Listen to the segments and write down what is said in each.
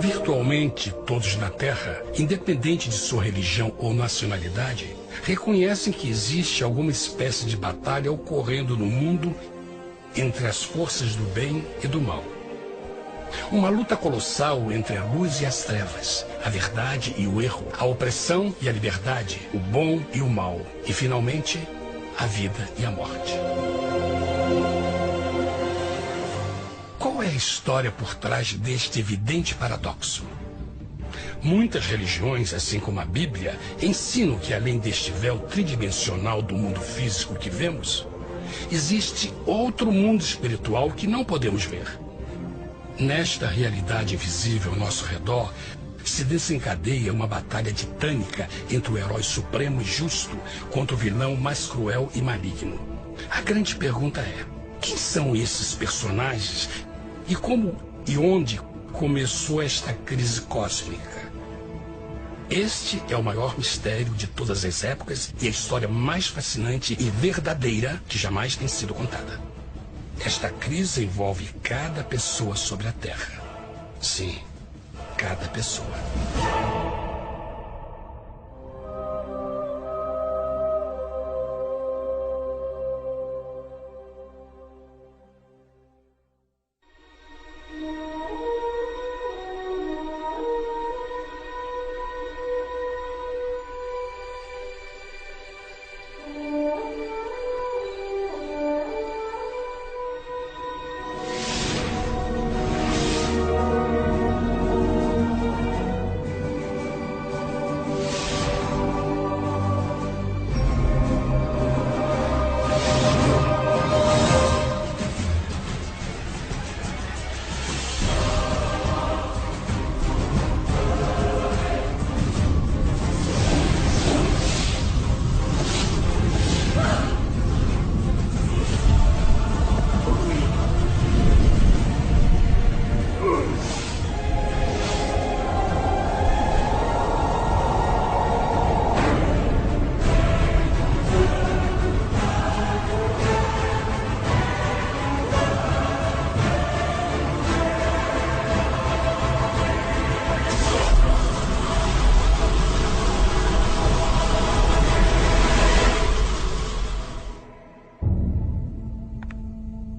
Virtualmente todos na Terra, independente de sua religião ou nacionalidade, reconhecem que existe alguma espécie de batalha ocorrendo no mundo entre as forças do bem e do mal. Uma luta colossal entre a luz e as trevas, a verdade e o erro, a opressão e a liberdade, o bom e o mal, e finalmente, a vida e a morte. Qual é a história por trás deste evidente paradoxo? Muitas religiões, assim como a Bíblia, ensinam que além deste véu tridimensional do mundo físico que vemos, existe outro mundo espiritual que não podemos ver. Nesta realidade invisível ao nosso redor, se desencadeia uma batalha titânica entre o herói supremo e justo contra o vilão mais cruel e maligno. A grande pergunta é: quem são esses personagens e como e onde começou esta crise cósmica? Este é o maior mistério de todas as épocas e a história mais fascinante e verdadeira que jamais tem sido contada. Esta crise envolve cada pessoa sobre a Terra. Sim, cada pessoa.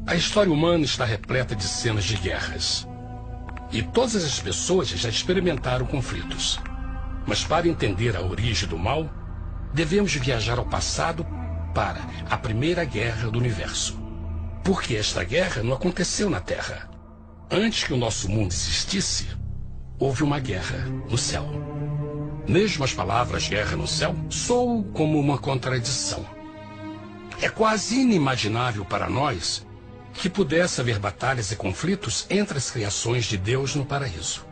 A história humana está repleta de cenas de guerras. E todas as pessoas já experimentaram conflitos. Mas para entender a origem do mal, devemos viajar ao passado para a Primeira Guerra do Universo. Porque esta guerra não aconteceu na Terra. Antes que o nosso mundo existisse, houve uma guerra no céu. Mesmo as palavras guerra no céu soam como uma contradição. É quase inimaginável para nós que pudesse haver batalhas e conflitos entre as criações de Deus no paraíso.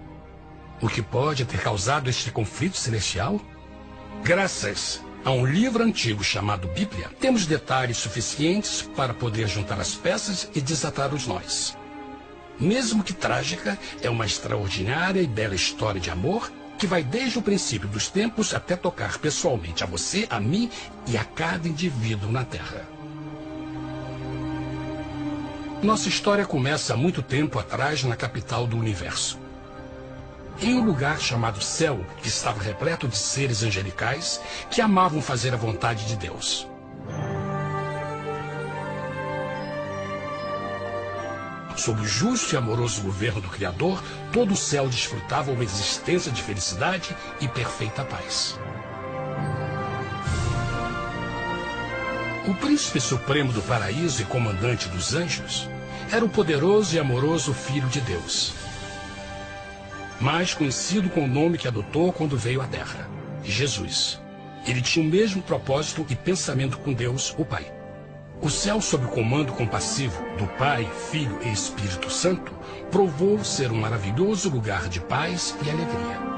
O que pode ter causado este conflito celestial? Graças a um livro antigo chamado Bíblia, temos detalhes suficientes para poder juntar as peças e desatar os nós. Mesmo que trágica, é uma extraordinária e bela história de amor que vai desde o princípio dos tempos até tocar pessoalmente a você, a mim e a cada indivíduo na Terra. Nossa história começa há muito tempo atrás na capital do universo. Em um lugar chamado Céu, que estava repleto de seres angelicais que amavam fazer a vontade de Deus. Sob o justo e amoroso governo do Criador, todo o céu desfrutava uma existência de felicidade e perfeita paz. O príncipe supremo do paraíso e comandante dos anjos era o poderoso e amoroso Filho de Deus, mais conhecido com o nome que adotou quando veio à Terra, Jesus. Ele tinha o mesmo propósito e pensamento com Deus, o Pai. O céu, sob o comando compassivo do Pai, Filho e Espírito Santo, provou ser um maravilhoso lugar de paz e alegria.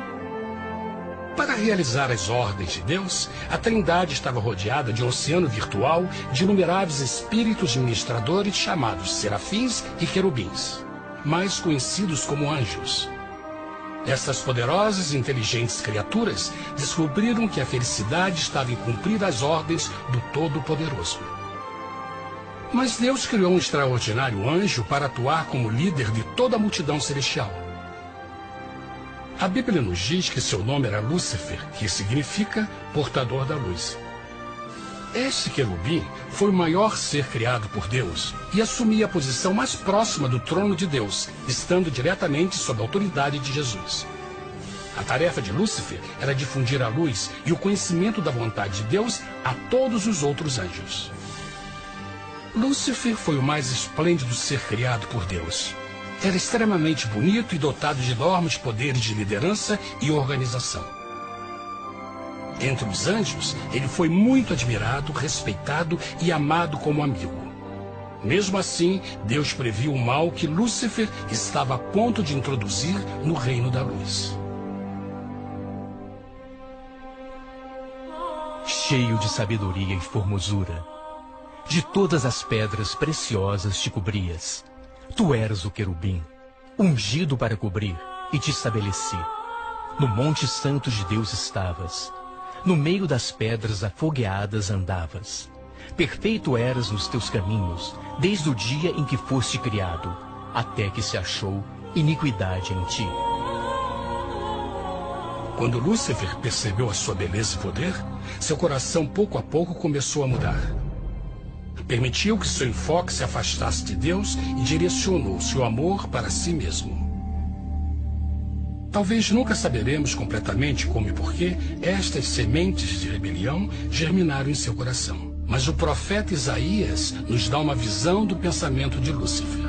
Para realizar as ordens de Deus, a Trindade estava rodeada de um oceano virtual de inumeráveis espíritos ministradores chamados serafins e querubins, mais conhecidos como anjos. Essas poderosas e inteligentes criaturas descobriram que a felicidade estava em cumprir as ordens do Todo-Poderoso. Mas Deus criou um extraordinário anjo para atuar como líder de toda a multidão celestial. A Bíblia nos diz que seu nome era Lúcifer, que significa portador da luz. Este querubim foi o maior ser criado por Deus e assumia a posição mais próxima do trono de Deus, estando diretamente sob a autoridade de Jesus. A tarefa de Lúcifer era difundir a luz e o conhecimento da vontade de Deus a todos os outros anjos. Lúcifer foi o mais esplêndido ser criado por Deus. Era extremamente bonito e dotado de enormes poderes de liderança e organização. Entre os anjos, ele foi muito admirado, respeitado e amado como amigo. Mesmo assim, Deus previu o mal que Lúcifer estava a ponto de introduzir no reino da luz. Cheio de sabedoria e formosura, de todas as pedras preciosas te cobrias. Tu eras o querubim, ungido para cobrir, e te estabeleci. No monte santo de Deus estavas. No meio das pedras afogueadas andavas. Perfeito eras nos teus caminhos, desde o dia em que foste criado, até que se achou iniquidade em ti. Quando Lúcifer percebeu a sua beleza e poder, seu coração pouco a pouco começou a mudar. Permitiu que seu enfoque se afastasse de Deus e direcionou seu amor para si mesmo. Talvez nunca saberemos completamente como e porquê estas sementes de rebelião germinaram em seu coração. Mas o profeta Isaías nos dá uma visão do pensamento de Lúcifer.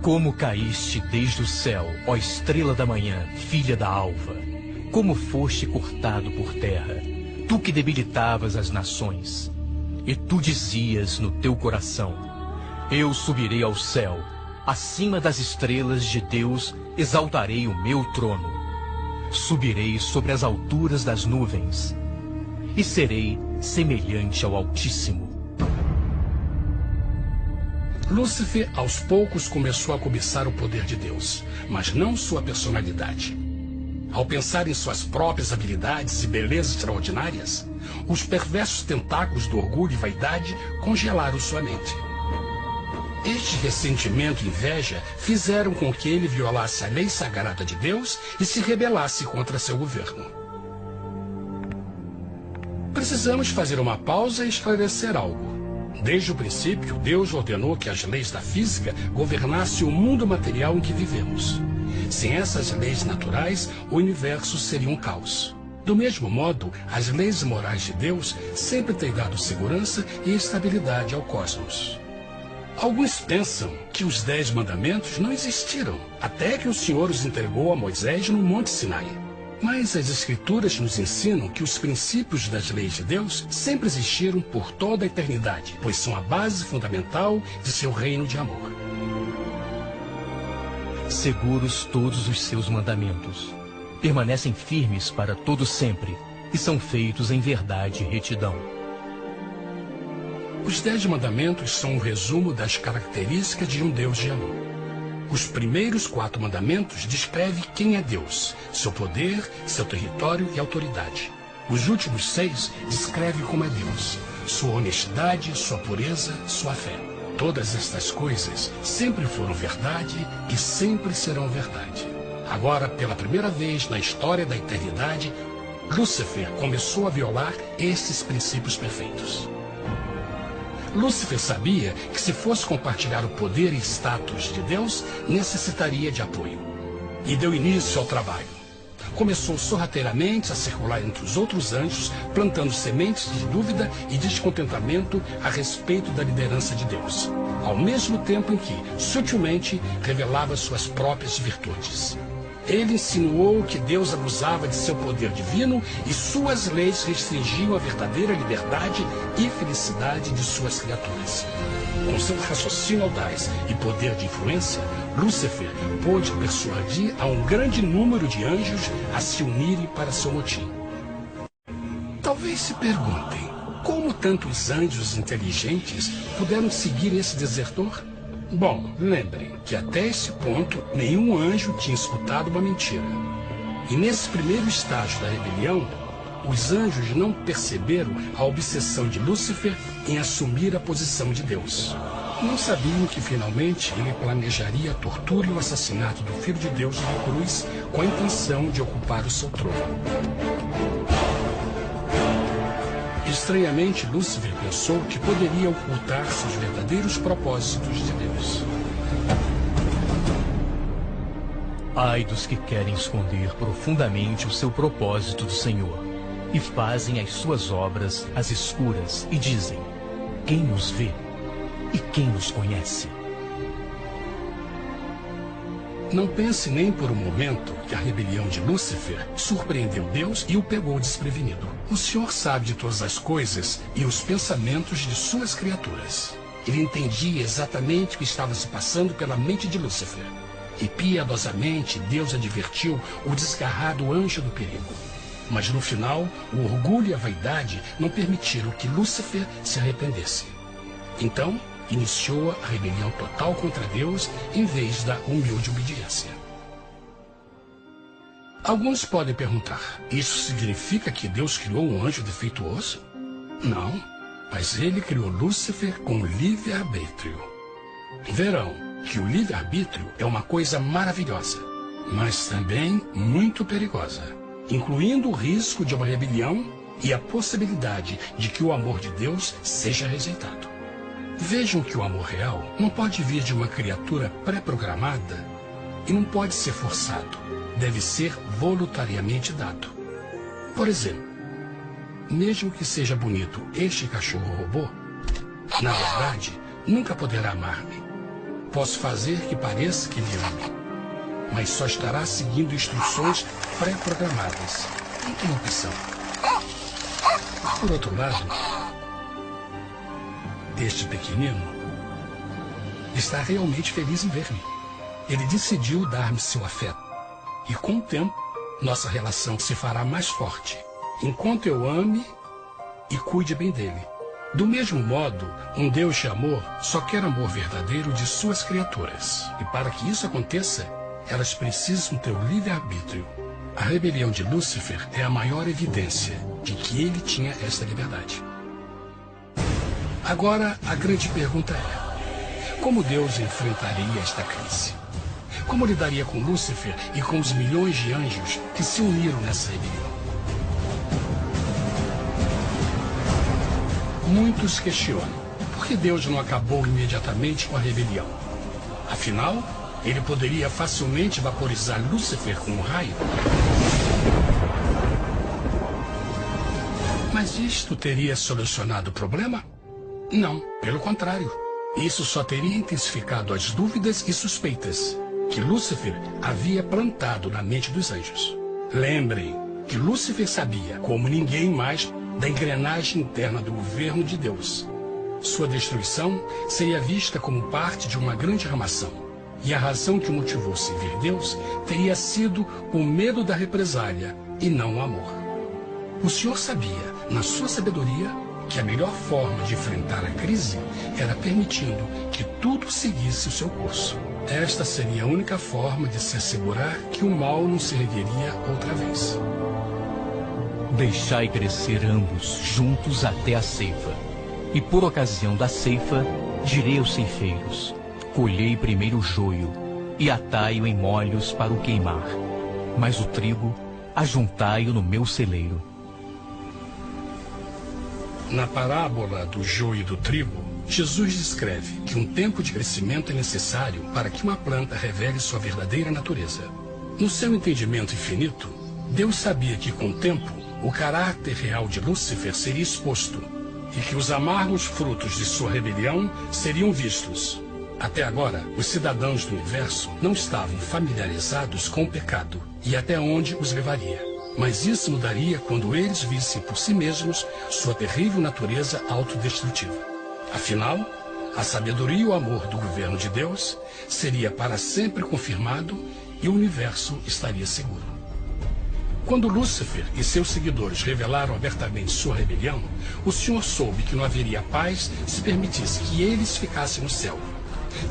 Como caíste desde o céu, ó estrela da manhã, filha da alva, como foste cortado por terra, tu que debilitavas as nações. E tu dizias no teu coração, eu subirei ao céu, acima das estrelas de Deus exaltarei o meu trono. Subirei sobre as alturas das nuvens, e serei semelhante ao Altíssimo. Lúcifer, aos poucos, começou a cobiçar o poder de Deus, mas não sua personalidade. Ao pensar em suas próprias habilidades e belezas extraordinárias, os perversos tentáculos do orgulho e vaidade congelaram sua mente. Este ressentimento e inveja fizeram com que ele violasse a lei sagrada de Deus e se rebelasse contra seu governo. Precisamos fazer uma pausa e esclarecer algo. Desde o princípio, Deus ordenou que as leis da física governassem o mundo material em que vivemos. Sem essas leis naturais, o universo seria um caos. Do mesmo modo, as leis morais de Deus sempre têm dado segurança e estabilidade ao cosmos. Alguns pensam que os 10 mandamentos não existiram, até que o Senhor os entregou a Moisés no Monte Sinai. Mas as Escrituras nos ensinam que os princípios das leis de Deus sempre existiram por toda a eternidade, pois são a base fundamental de seu reino de amor. Seguros todos os seus mandamentos, permanecem firmes para todo sempre, e são feitos em verdade e retidão. Os 10 mandamentos são um resumo das características de um Deus de amor. Os primeiros 4 mandamentos descrevem quem é Deus, seu poder, seu território e autoridade. Os últimos 6 descrevem como é Deus, sua honestidade, sua pureza, sua fé. Todas estas coisas sempre foram verdade e sempre serão verdade. Agora, pela primeira vez na história da eternidade, Lúcifer começou a violar esses princípios perfeitos. Lúcifer sabia que se fosse compartilhar o poder e status de Deus, necessitaria de apoio. E deu início ao trabalho. Começou sorrateiramente a circular entre os outros anjos, plantando sementes de dúvida e descontentamento a respeito da liderança de Deus, ao mesmo tempo em que, sutilmente, revelava suas próprias virtudes. Ele insinuou que Deus abusava de seu poder divino e suas leis restringiam a verdadeira liberdade e felicidade de suas criaturas. Com seu raciocínio audaz e poder de influência, Lúcifer pôde persuadir a um grande número de anjos a se unirem para seu motim. Talvez se perguntem, como tantos anjos inteligentes puderam seguir esse desertor? Bom, lembrem que até esse ponto nenhum anjo tinha escutado uma mentira. E nesse primeiro estágio da rebelião, os anjos não perceberam a obsessão de Lúcifer em assumir a posição de Deus. Não sabiam que finalmente ele planejaria a tortura e o assassinato do Filho de Deus na cruz com a intenção de ocupar o seu trono. Estranhamente, Lúcifer pensou que poderia ocultar seus verdadeiros propósitos de Deus. Ai dos que querem esconder profundamente o seu propósito do Senhor e fazem as suas obras às escuras e dizem: quem nos vê e quem nos conhece? Não pense nem por um momento que a rebelião de Lúcifer surpreendeu Deus e o pegou desprevenido. O Senhor sabe de todas as coisas e os pensamentos de suas criaturas. Ele entendia exatamente o que estava se passando pela mente de Lúcifer. E piedosamente Deus advertiu o desgarrado anjo do perigo. Mas no final, o orgulho e a vaidade não permitiram que Lúcifer se arrependesse. Então, iniciou a rebelião total contra Deus em vez da humilde obediência. Alguns podem perguntar: isso significa que Deus criou um anjo defeituoso? Não, mas ele criou Lúcifer com livre-arbítrio. Verão que o livre-arbítrio é uma coisa maravilhosa, mas também muito perigosa, incluindo o risco de uma rebelião e a possibilidade de que o amor de Deus seja rejeitado. Vejam que o amor real não pode vir de uma criatura pré-programada e não pode ser forçado, deve ser voluntariamente dado. Por exemplo, mesmo que seja bonito este cachorro robô, na verdade, nunca poderá amar-me. Posso fazer que pareça que me ame, mas só estará seguindo instruções pré-programadas. Não tem opção. Por outro lado, este pequenino está realmente feliz em ver-me. Ele decidiu dar-me seu afeto. E com o tempo, nossa relação se fará mais forte, enquanto eu ame e cuide bem dele. Do mesmo modo, um Deus de amor só quer amor verdadeiro de suas criaturas. E para que isso aconteça, elas precisam ter o livre-arbítrio. A rebelião de Lúcifer é a maior evidência de que ele tinha esta liberdade. Agora, a grande pergunta é: como Deus enfrentaria esta crise? Como lidaria com Lúcifer e com os milhões de anjos que se uniram nessa rebelião? Muitos questionam por que Deus não acabou imediatamente com a rebelião. Afinal, ele poderia facilmente vaporizar Lúcifer com um raio. Mas isto teria solucionado o problema? Não, pelo contrário. Isso só teria intensificado as dúvidas e suspeitas que Lúcifer havia plantado na mente dos anjos. Lembrem que Lúcifer sabia, como ninguém mais, da engrenagem interna do governo de Deus. Sua destruição seria vista como parte de uma grande armação. E a razão que o motivou a servir Deus teria sido o medo da represália e não o amor. O Senhor sabia, na sua sabedoria, que a melhor forma de enfrentar a crise era permitindo que tudo seguisse o seu curso. Esta seria a única forma de se assegurar que o mal não se ergueria outra vez. Deixai crescer ambos juntos até a ceifa. E por ocasião da ceifa, direi aos ceifeiros: colhei primeiro o joio e atai-o em molhos para o queimar, mas o trigo ajuntai-o no meu celeiro. Na parábola do joio e do trigo, Jesus descreve que um tempo de crescimento é necessário para que uma planta revele sua verdadeira natureza. No seu entendimento infinito, Deus sabia que com o tempo, o caráter real de Lúcifer seria exposto e que os amargos frutos de sua rebelião seriam vistos. Até agora, os cidadãos do universo não estavam familiarizados com o pecado e até onde os levaria. Mas isso mudaria quando eles vissem por si mesmos sua terrível natureza autodestrutiva. Afinal, a sabedoria e o amor do governo de Deus seria para sempre confirmado e o universo estaria seguro. Quando Lúcifer e seus seguidores revelaram abertamente sua rebelião, o Senhor soube que não haveria paz se permitisse que eles ficassem no céu.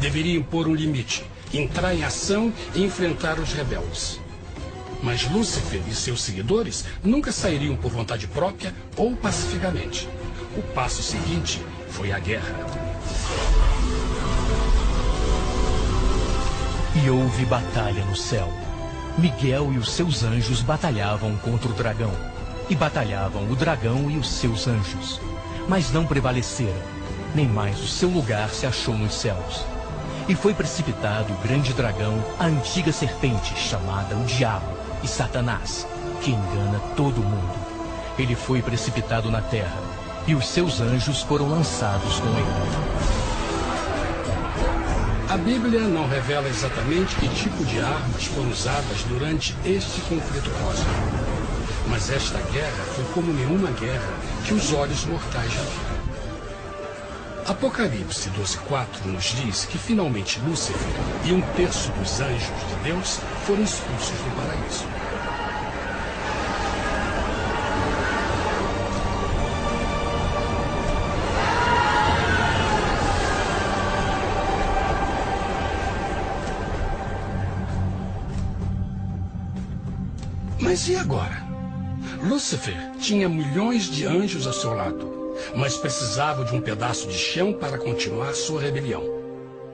Deveria impor um limite, entrar em ação e enfrentar os rebeldes. Mas Lúcifer e seus seguidores nunca sairiam por vontade própria ou pacificamente. O passo seguinte foi a guerra. E houve batalha no céu. Miguel e os seus anjos batalhavam contra o dragão. E batalhavam o dragão e os seus anjos. Mas não prevaleceram, nem mais o seu lugar se achou nos céus. E foi precipitado o grande dragão, a antiga serpente, chamada o Diabo e Satanás, que engana todo mundo. Ele foi precipitado na terra, e os seus anjos foram lançados com ele. A Bíblia não revela exatamente que tipo de armas foram usadas durante este conflito cósmico. Mas esta guerra foi como nenhuma guerra que os olhos mortais já viram. Apocalipse 12:4 nos diz que finalmente Lúcifer e 1/3 dos anjos de Deus foram expulsos do paraíso. Mas e agora? Lúcifer tinha milhões de anjos ao seu lado, mas precisava de um pedaço de chão para continuar sua rebelião.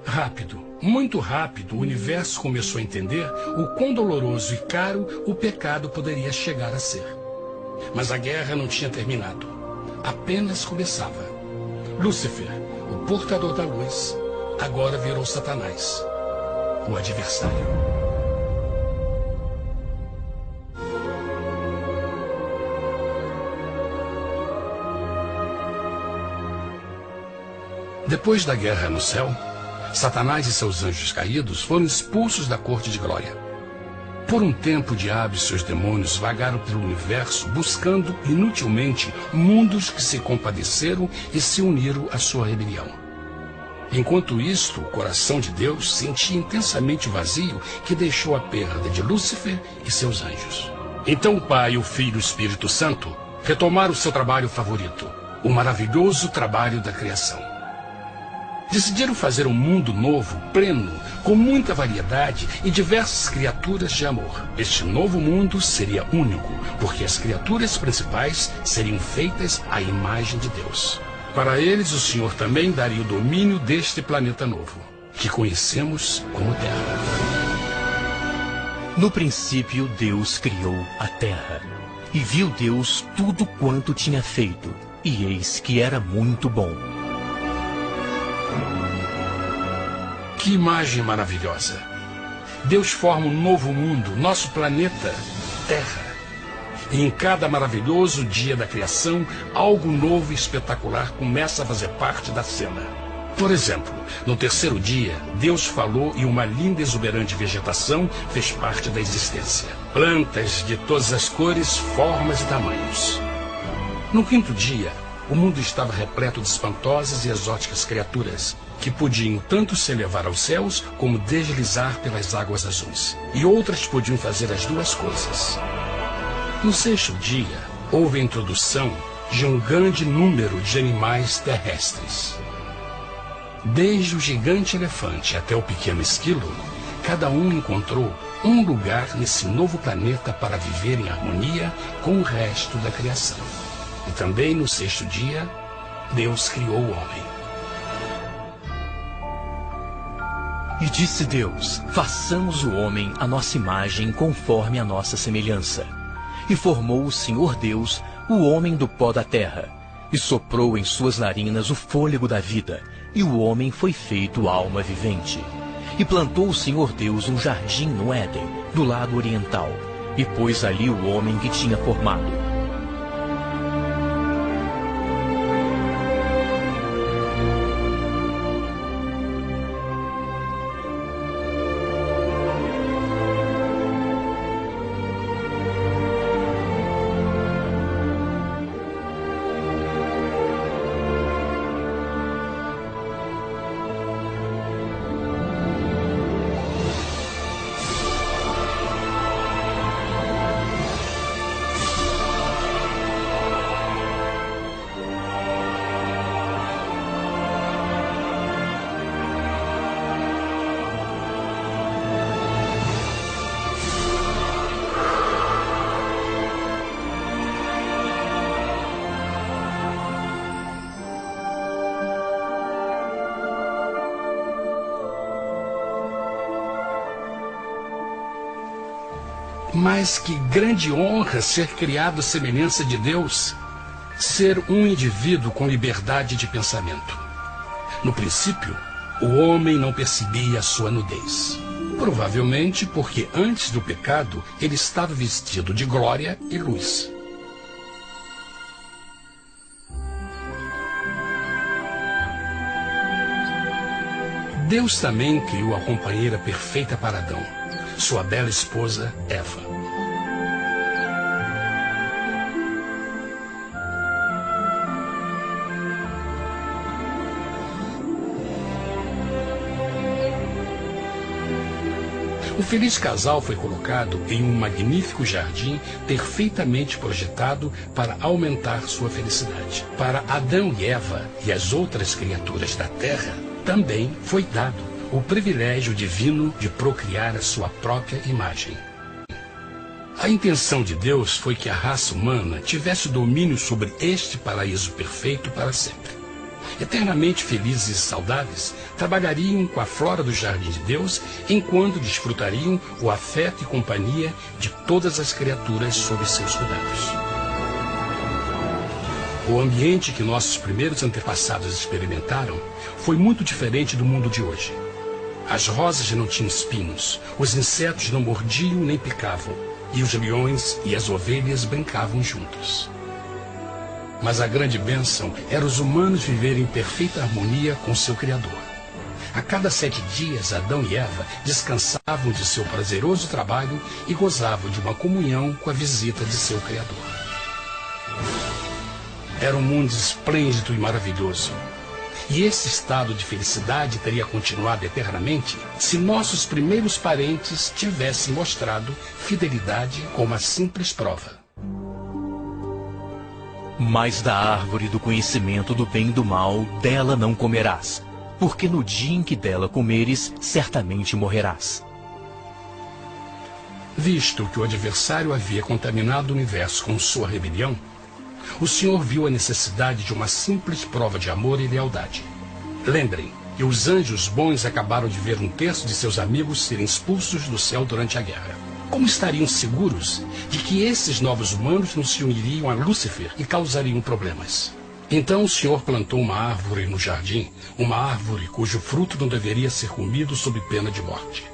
Rápido, muito rápido, o universo começou a entender o quão doloroso e caro o pecado poderia chegar a ser. Mas a guerra não tinha terminado. Apenas começava. Lúcifer, o portador da luz, agora virou Satanás, o adversário. Depois da guerra no céu, Satanás e seus anjos caídos foram expulsos da corte de glória. Por um tempo, o diabo e seus demônios vagaram pelo universo buscando inutilmente mundos que se compadeceram e se uniram à sua rebelião. Enquanto isto, o coração de Deus sentia intensamente o vazio que deixou a perda de Lúcifer e seus anjos. Então o Pai, o Filho e o Espírito Santo retomaram o seu trabalho favorito, o maravilhoso trabalho da criação. Decidiram fazer um mundo novo, pleno, com muita variedade e diversas criaturas de amor. Este novo mundo seria único, porque as criaturas principais seriam feitas à imagem de Deus. Para eles, o Senhor também daria o domínio deste planeta novo, que conhecemos como Terra. No princípio, Deus criou a terra. E viu Deus tudo quanto tinha feito, e eis que era muito bom. Que imagem maravilhosa! Deus forma um novo mundo, nosso planeta, Terra. E em cada maravilhoso dia da criação, algo novo e espetacular começa a fazer parte da cena. Por exemplo, no terceiro dia, Deus falou e uma linda e exuberante vegetação fez parte da existência. Plantas de todas as cores, formas e tamanhos. No quinto dia, o mundo estava repleto de espantosas e exóticas criaturas, que podiam tanto se elevar aos céus como deslizar pelas águas azuis. E outras podiam fazer as duas coisas. No sexto dia, houve a introdução de um grande número de animais terrestres. Desde o gigante elefante até o pequeno esquilo, cada um encontrou um lugar nesse novo planeta para viver em harmonia com o resto da criação. E também no sexto dia, Deus criou o homem. E disse Deus, façamos o homem à nossa imagem conforme a nossa semelhança. E formou o Senhor Deus o homem do pó da terra, e soprou em suas narinas o fôlego da vida, e o homem foi feito alma vivente. E plantou o Senhor Deus um jardim no Éden, do lado oriental, e pôs ali o homem que tinha formado. Mas que grande honra ser criado à semelhança de Deus, ser um indivíduo com liberdade de pensamento. No princípio, o homem não percebia a sua nudez. Provavelmente porque antes do pecado ele estava vestido de glória e luz. Deus também criou a companheira perfeita para Adão, sua bela esposa Eva. O feliz casal foi colocado em um magnífico jardim perfeitamente projetado para aumentar sua felicidade. Para Adão e Eva e as outras criaturas da terra, também foi dado o privilégio divino de procriar a sua própria imagem. A intenção de Deus foi que a raça humana tivesse domínio sobre este paraíso perfeito para sempre. Eternamente felizes e saudáveis, trabalhariam com a flora do jardim de Deus, enquanto desfrutariam o afeto e companhia de todas as criaturas sob seus cuidados. O ambiente que nossos primeiros antepassados experimentaram foi muito diferente do mundo de hoje. As rosas não tinham espinhos, os insetos não mordiam nem picavam, e os leões e as ovelhas brincavam juntos. Mas a grande bênção era os humanos viverem em perfeita harmonia com seu Criador. A cada 7 dias, Adão e Eva descansavam de seu prazeroso trabalho e gozavam de uma comunhão com a visita de seu Criador. Era um mundo esplêndido e maravilhoso. E esse estado de felicidade teria continuado eternamente se nossos primeiros parentes tivessem mostrado fidelidade com uma simples prova. Mas da árvore do conhecimento do bem e do mal, dela não comerás, porque no dia em que dela comeres, certamente morrerás. Visto que o adversário havia contaminado o universo com sua rebelião, o Senhor viu a necessidade de uma simples prova de amor e lealdade. Lembrem que os anjos bons acabaram de ver 1/3 de seus amigos serem expulsos do céu durante a guerra. Como estariam seguros de que esses novos humanos não se uniriam a Lúcifer e causariam problemas? Então o Senhor plantou uma árvore no jardim, uma árvore cujo fruto não deveria ser comido sob pena de morte.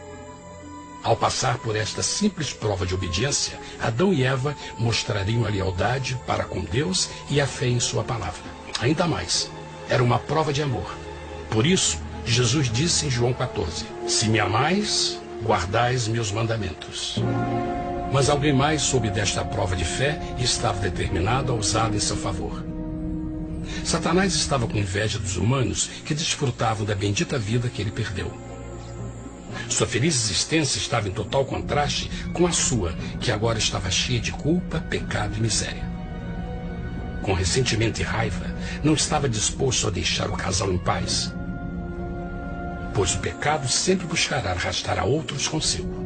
Ao passar por esta simples prova de obediência, Adão e Eva mostrariam a lealdade para com Deus e a fé em sua palavra. Ainda mais, era uma prova de amor. Por isso, Jesus disse em João 14, se me amais, guardais meus mandamentos. Mas alguém mais soube desta prova de fé e estava determinado a usá-la em seu favor. Satanás estava com inveja dos humanos que desfrutavam da bendita vida que ele perdeu. Sua feliz existência estava em total contraste com a sua, que agora estava cheia de culpa, pecado e miséria. Com ressentimento e raiva, não estava disposto a deixar o casal em paz, pois o pecado sempre buscará arrastar a outros consigo.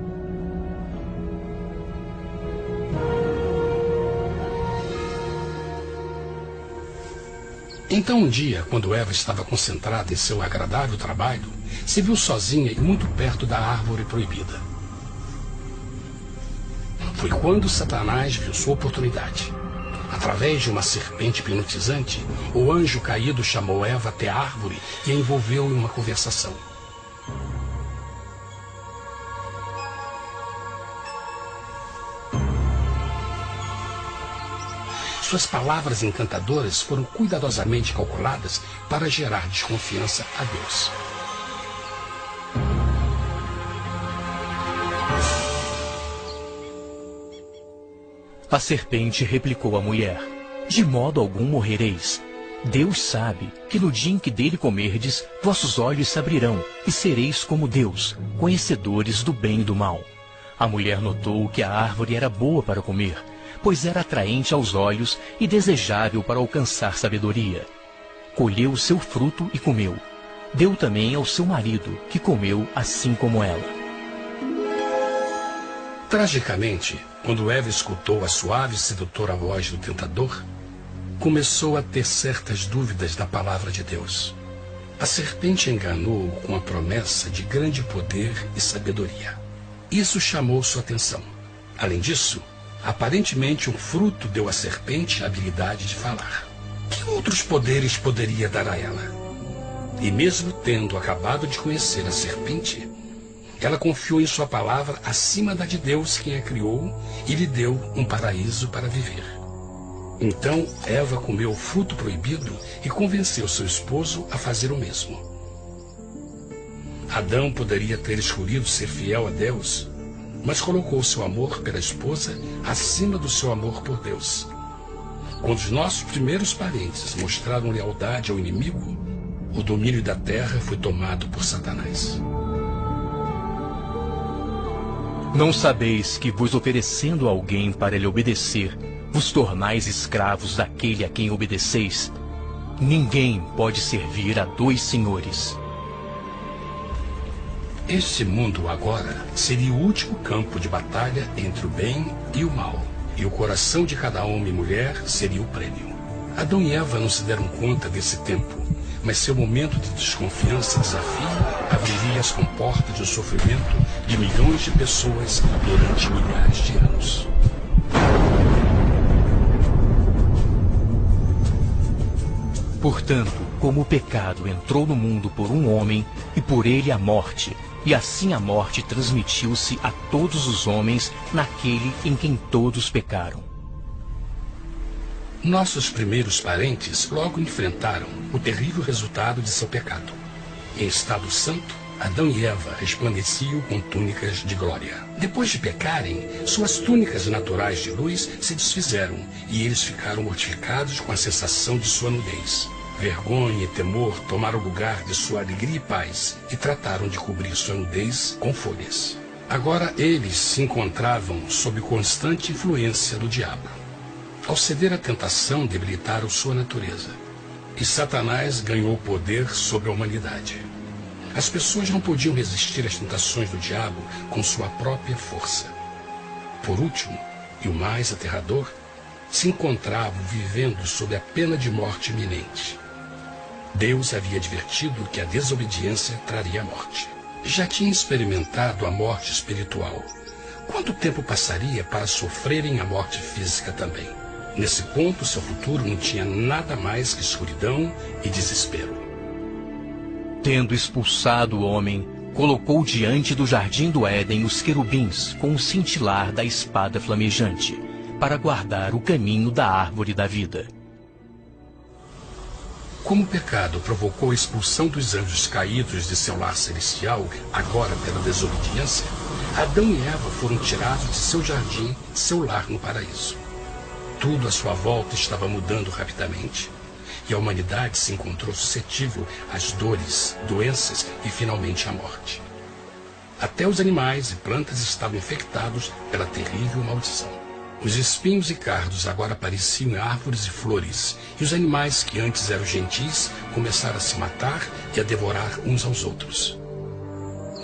Então um dia, quando Eva estava concentrada em seu agradável trabalho, se viu sozinha e muito perto da árvore proibida. Foi quando Satanás viu sua oportunidade. Através de uma serpente hipnotizante, o anjo caído chamou Eva até a árvore e a envolveu em uma conversação. Suas palavras encantadoras foram cuidadosamente calculadas para gerar desconfiança a Deus. A serpente replicou à mulher, de modo algum morrereis. Deus sabe que no dia em que dele comerdes, vossos olhos se abrirão, e sereis como Deus, conhecedores do bem e do mal. A mulher notou que a árvore era boa para comer, pois era atraente aos olhos e desejável para alcançar sabedoria. Colheu o seu fruto e comeu. Deu também ao seu marido, que comeu assim como ela. Tragicamente, quando Eva escutou a suave e sedutora voz do tentador, começou a ter certas dúvidas da palavra de Deus. A serpente enganou-o com a promessa de grande poder e sabedoria. Isso chamou sua atenção. Além disso, aparentemente o fruto deu à serpente a habilidade de falar. Que outros poderes poderia dar a ela? E mesmo tendo acabado de conhecer a serpente, ela confiou em sua palavra acima da de Deus, quem a criou, e lhe deu um paraíso para viver. Então Eva comeu o fruto proibido e convenceu seu esposo a fazer o mesmo. Adão poderia ter escolhido ser fiel a Deus, mas colocou seu amor pela esposa acima do seu amor por Deus. Quando os nossos primeiros parentes mostraram lealdade ao inimigo, o domínio da terra foi tomado por Satanás. Não sabeis que, vos oferecendo a alguém para lhe obedecer, vos tornais escravos daquele a quem obedeceis? Ninguém pode servir a dois senhores. Este mundo agora seria o último campo de batalha entre o bem e o mal, e o coração de cada homem e mulher seria o prêmio. Adão e Eva não se deram conta desse tempo, mas seu momento de desconfiança e desafio abriria as comportas do sofrimento de milhões de pessoas durante milhares de anos. Portanto, como o pecado entrou no mundo por um homem, e por ele a morte, e assim a morte transmitiu-se a todos os homens naquele em quem todos pecaram. Nossos primeiros parentes logo enfrentaram o terrível resultado de seu pecado. Em estado santo, Adão e Eva resplandeciam com túnicas de glória. Depois de pecarem, suas túnicas naturais de luz se desfizeram e eles ficaram mortificados com a sensação de sua nudez. Vergonha e temor tomaram lugar de sua alegria e paz e trataram de cobrir sua nudez com folhas. Agora eles se encontravam sob constante influência do diabo. Ao ceder à tentação, debilitaram sua natureza. E Satanás ganhou poder sobre a humanidade. As pessoas não podiam resistir às tentações do diabo com sua própria força. Por último, e o mais aterrador, se encontravam vivendo sob a pena de morte iminente. Deus havia advertido que a desobediência traria a morte. Já tinha experimentado a morte espiritual. Quanto tempo passaria para sofrerem a morte física também? Nesse ponto, seu futuro não tinha nada mais que escuridão e desespero. Tendo expulsado o homem, colocou diante do jardim do Éden os querubins com o cintilar da espada flamejante, para guardar o caminho da árvore da vida. Como o pecado provocou a expulsão dos anjos caídos de seu lar celestial, agora pela desobediência, Adão e Eva foram tirados de seu jardim, seu lar no paraíso. Tudo à sua volta estava mudando rapidamente, e a humanidade se encontrou suscetível às dores, doenças e finalmente à morte. Até os animais e plantas estavam infectados pela terrível maldição. Os espinhos e cardos agora pareciam árvores e flores, e os animais que antes eram gentis começaram a se matar e a devorar uns aos outros.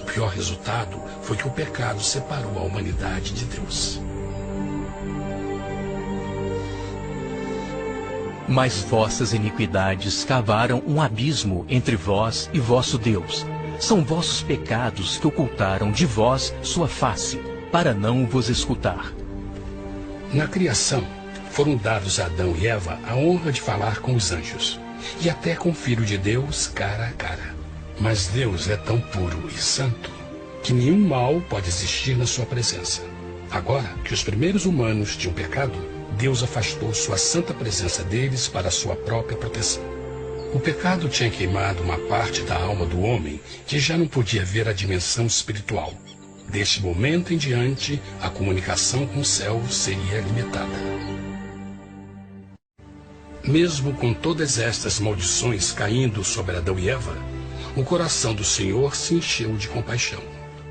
O pior resultado foi que o pecado separou a humanidade de Deus. Mas vossas iniquidades cavaram um abismo entre vós e vosso Deus. São vossos pecados que ocultaram de vós sua face, para não vos escutar. Na criação, foram dados a Adão e Eva a honra de falar com os anjos, e até com o Filho de Deus cara a cara. Mas Deus é tão puro e santo que nenhum mal pode existir na sua presença. Agora que os primeiros humanos tinham pecado, Deus afastou sua santa presença deles para a sua própria proteção. O pecado tinha queimado uma parte da alma do homem que já não podia ver a dimensão espiritual. Deste momento em diante, a comunicação com o céu seria limitada. Mesmo com todas estas maldições caindo sobre Adão e Eva, o coração do Senhor se encheu de compaixão.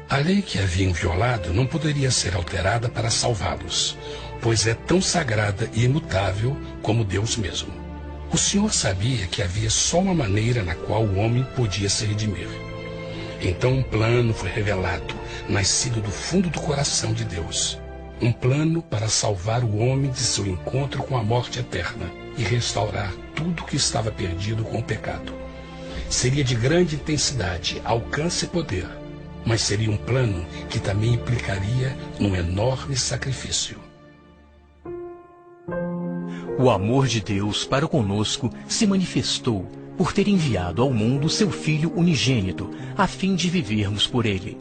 A lei que haviam violado não poderia ser alterada para salvá-los, pois é tão sagrada e imutável como Deus mesmo. O Senhor sabia que havia só uma maneira na qual o homem podia se redimir. Então um plano foi revelado, nascido do fundo do coração de Deus. Um plano para salvar o homem de seu encontro com a morte eterna e restaurar tudo que estava perdido com o pecado. Seria de grande intensidade, alcance e poder, mas seria um plano que também implicaria num enorme sacrifício. O amor de Deus para conosco se manifestou por ter enviado ao mundo seu Filho unigênito, a fim de vivermos por ele.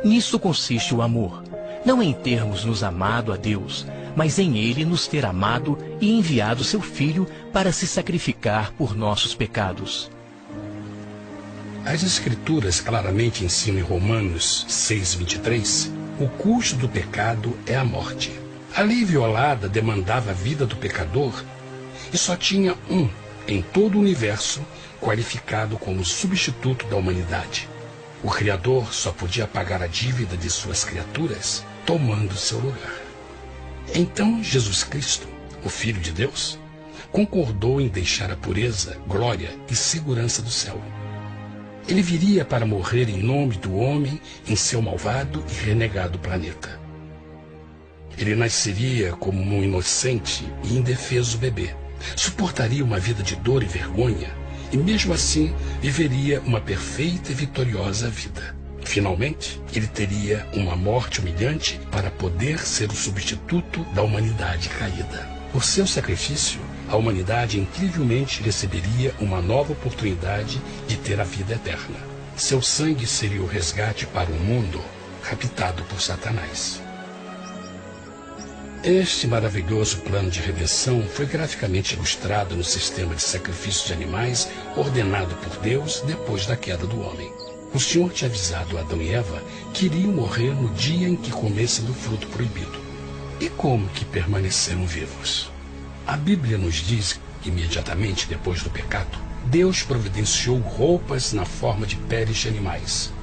Nisso consiste o amor, não em termos nos amado a Deus, mas em ele nos ter amado e enviado seu Filho para se sacrificar por nossos pecados. As Escrituras claramente ensinam em Romanos 6:23, o custo do pecado é a morte. A lei violada demandava a vida do pecador e só tinha um em todo o universo qualificado como substituto da humanidade. O Criador só podia pagar a dívida de suas criaturas tomando seu lugar. Então Jesus Cristo, o Filho de Deus, concordou em deixar a pureza, glória e segurança do céu. Ele viria para morrer em nome do homem em seu malvado e renegado planeta. Ele nasceria como um inocente e indefeso bebê, suportaria uma vida de dor e vergonha e mesmo assim viveria uma perfeita e vitoriosa vida. Finalmente, ele teria uma morte humilhante para poder ser o substituto da humanidade caída. Por seu sacrifício, a humanidade incrivelmente receberia uma nova oportunidade de ter a vida eterna. Seu sangue seria o resgate para um mundo raptado por Satanás. Este maravilhoso plano de redenção foi graficamente ilustrado no sistema de sacrifício de animais ordenado por Deus depois da queda do homem. O Senhor tinha avisado Adão e Eva que iriam morrer no dia em que comessem do fruto proibido. E como que permaneceram vivos? A Bíblia nos diz que imediatamente depois do pecado, Deus providenciou roupas na forma de peles de animais.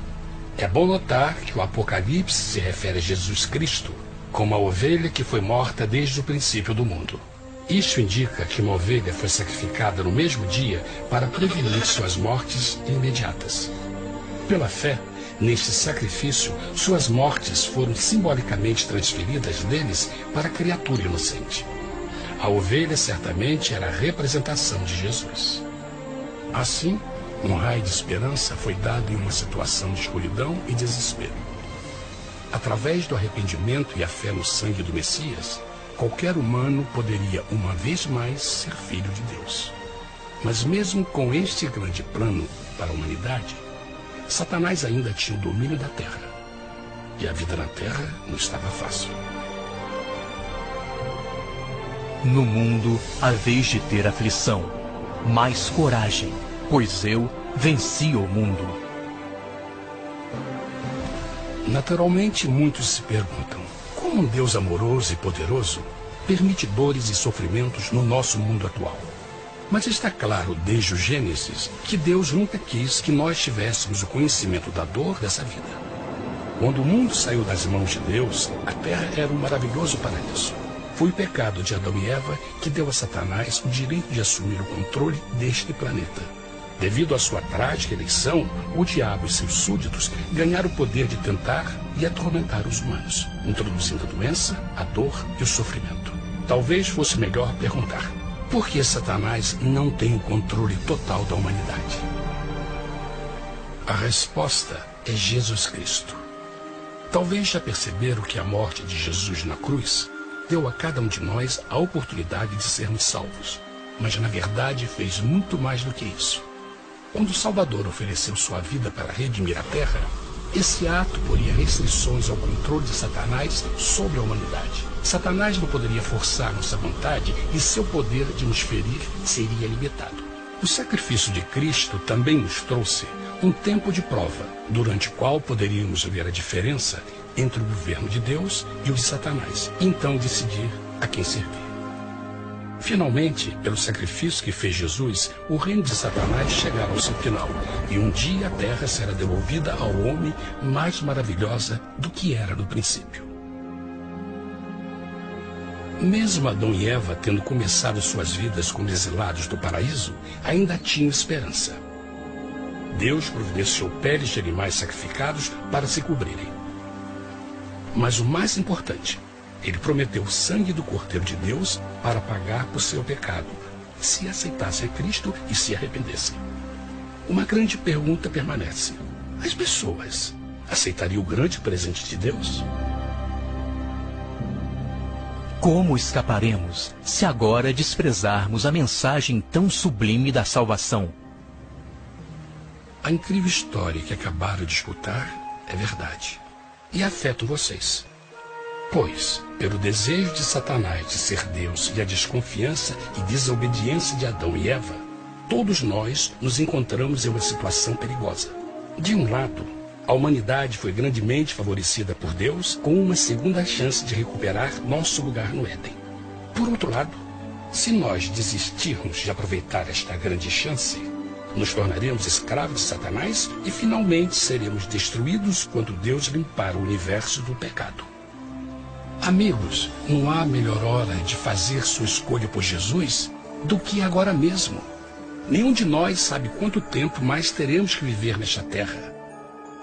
É bom notar que o Apocalipse se refere a Jesus Cristo como a ovelha que foi morta desde o princípio do mundo. Isso indica que uma ovelha foi sacrificada no mesmo dia para prevenir suas mortes imediatas. Pela fé, neste sacrifício, suas mortes foram simbolicamente transferidas deles para a criatura inocente. A ovelha certamente era a representação de Jesus. Assim, um raio de esperança foi dado em uma situação de escuridão e desespero. Através do arrependimento e a fé no sangue do Messias, qualquer humano poderia uma vez mais ser filho de Deus. Mas mesmo com este grande plano para a humanidade, Satanás ainda tinha o domínio da terra. E a vida na terra não estava fácil. No mundo haveis de ter aflição, mas coragem, pois eu venci o mundo. Naturalmente, muitos se perguntam, como um Deus amoroso e poderoso permite dores e sofrimentos no nosso mundo atual? Mas está claro desde o Gênesis que Deus nunca quis que nós tivéssemos o conhecimento da dor dessa vida. Quando o mundo saiu das mãos de Deus, a terra era um maravilhoso paraíso. Foi o pecado de Adão e Eva que deu a Satanás o direito de assumir o controle deste planeta. Devido à sua trágica eleição, o diabo e seus súditos ganharam o poder de tentar e atormentar os humanos, introduzindo a doença, a dor e o sofrimento. Talvez fosse melhor perguntar: por que Satanás não tem o controle total da humanidade? A resposta é Jesus Cristo. Talvez já perceberam que a morte de Jesus na cruz deu a cada um de nós a oportunidade de sermos salvos, mas na verdade fez muito mais do que isso. Quando o Salvador ofereceu sua vida para redimir a terra, esse ato poria restrições ao controle de Satanás sobre a humanidade. Satanás não poderia forçar nossa vontade e seu poder de nos ferir seria limitado. O sacrifício de Cristo também nos trouxe um tempo de prova, durante o qual poderíamos ver a diferença entre o governo de Deus e o de Satanás, e então decidir a quem servir. Finalmente, pelo sacrifício que fez Jesus, o reino de Satanás chegará ao seu final, e um dia a terra será devolvida ao homem mais maravilhosa do que era no princípio. Mesmo Adão e Eva tendo começado suas vidas como exilados do paraíso, ainda tinham esperança. Deus providenciou peles de animais sacrificados para se cobrirem. Mas o mais importante, ele prometeu o sangue do Cordeiro de Deus para pagar por seu pecado, se aceitassem a Cristo e se arrependessem. Uma grande pergunta permanece: as pessoas aceitaria o grande presente de Deus? Como escaparemos se agora desprezarmos a mensagem tão sublime da salvação? A incrível história que acabaram de escutar é verdade e afeta vocês. Pois, pelo desejo de Satanás de ser Deus e a desconfiança e desobediência de Adão e Eva, todos nós nos encontramos em uma situação perigosa. De um lado, a humanidade foi grandemente favorecida por Deus com uma segunda chance de recuperar nosso lugar no Éden. Por outro lado, se nós desistirmos de aproveitar esta grande chance, nos tornaremos escravos de Satanás e finalmente seremos destruídos quando Deus limpar o universo do pecado. Amigos, não há melhor hora de fazer sua escolha por Jesus do que agora mesmo. Nenhum de nós sabe quanto tempo mais teremos que viver nesta terra.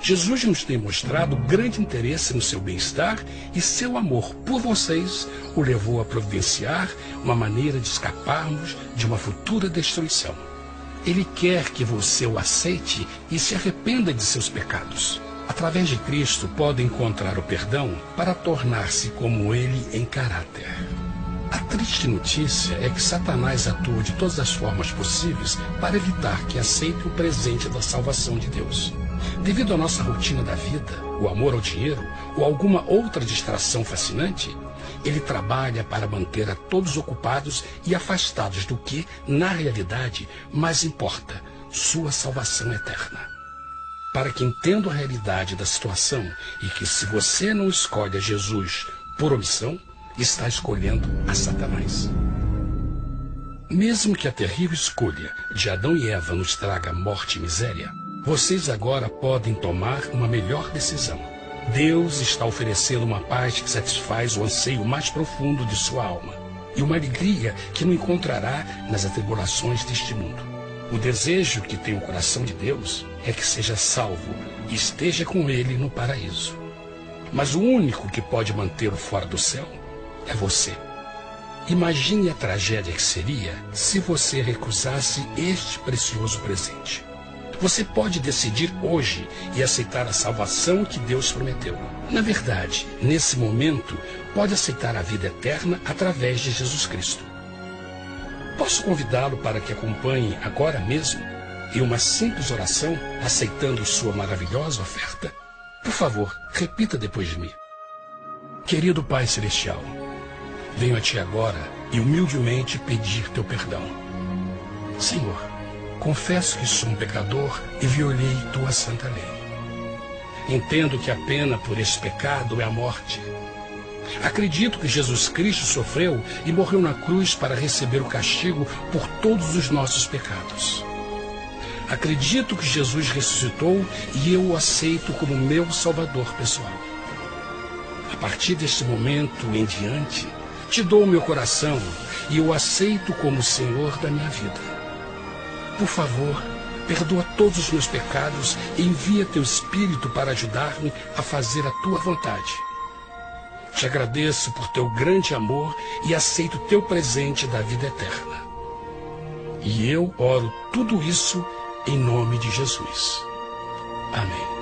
Jesus nos tem mostrado grande interesse no seu bem-estar e seu amor por vocês o levou a providenciar uma maneira de escaparmos de uma futura destruição. Ele quer que você o aceite e se arrependa de seus pecados. Através de Cristo, pode encontrar o perdão para tornar-se como Ele em caráter. A triste notícia é que Satanás atua de todas as formas possíveis para evitar que aceite o presente da salvação de Deus. Devido à nossa rotina da vida, o amor ao dinheiro ou alguma outra distração fascinante, ele trabalha para manter a todos ocupados e afastados do que, na realidade, mais importa, sua salvação eterna. Para que entenda a realidade da situação e que se você não escolhe a Jesus por omissão, está escolhendo a Satanás. Mesmo que a terrível escolha de Adão e Eva nos traga morte e miséria, vocês agora podem tomar uma melhor decisão. Deus está oferecendo uma paz que satisfaz o anseio mais profundo de sua alma e uma alegria que não encontrará nas atribulações deste mundo. O desejo que tem o coração de Deus é que seja salvo e esteja com Ele no paraíso. Mas o único que pode mantê-lo fora do céu é você. Imagine a tragédia que seria se você recusasse este precioso presente. Você pode decidir hoje e aceitar a salvação que Deus prometeu. Na verdade, nesse momento, pode aceitar a vida eterna através de Jesus Cristo. Posso convidá-lo para que acompanhe agora mesmo em uma simples oração, aceitando sua maravilhosa oferta? Por favor, repita depois de mim. Querido Pai Celestial, venho a Ti agora e humildemente pedir Teu perdão. Senhor, confesso que sou um pecador e violei Tua santa lei. Entendo que a pena por esse pecado é a morte. Acredito que Jesus Cristo sofreu e morreu na cruz para receber o castigo por todos os nossos pecados. Acredito que Jesus ressuscitou e eu o aceito como meu Salvador pessoal. A partir deste momento em diante, Te dou o meu coração e eu o aceito como Senhor da minha vida. Por favor, perdoa todos os meus pecados e envia Teu Espírito para ajudar-me a fazer a Tua vontade. Te agradeço por Teu grande amor e aceito Teu presente da vida eterna. E eu oro tudo isso em nome de Jesus. Amém.